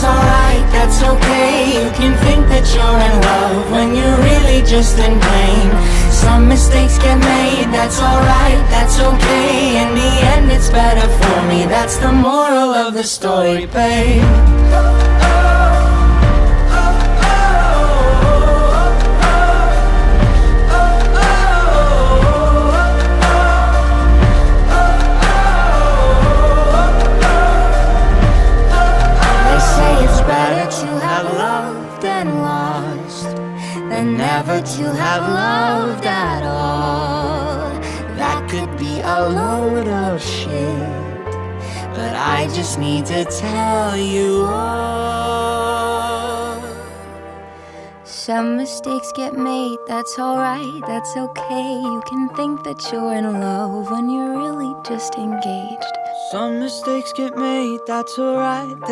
that's alright, that's okay. You can think that you're in love when you're really just in pain. Some mistakes get made, that's alright, that's okay. In the end it's better for me, that's the moral of the story, babe. And never to have loved at all. That could be a load of shit, but I just need to tell you all. Some mistakes get made, that's alright, that's okay. You can think that you're in love when you're really just engaged. Some mistakes get made, that's alright, that's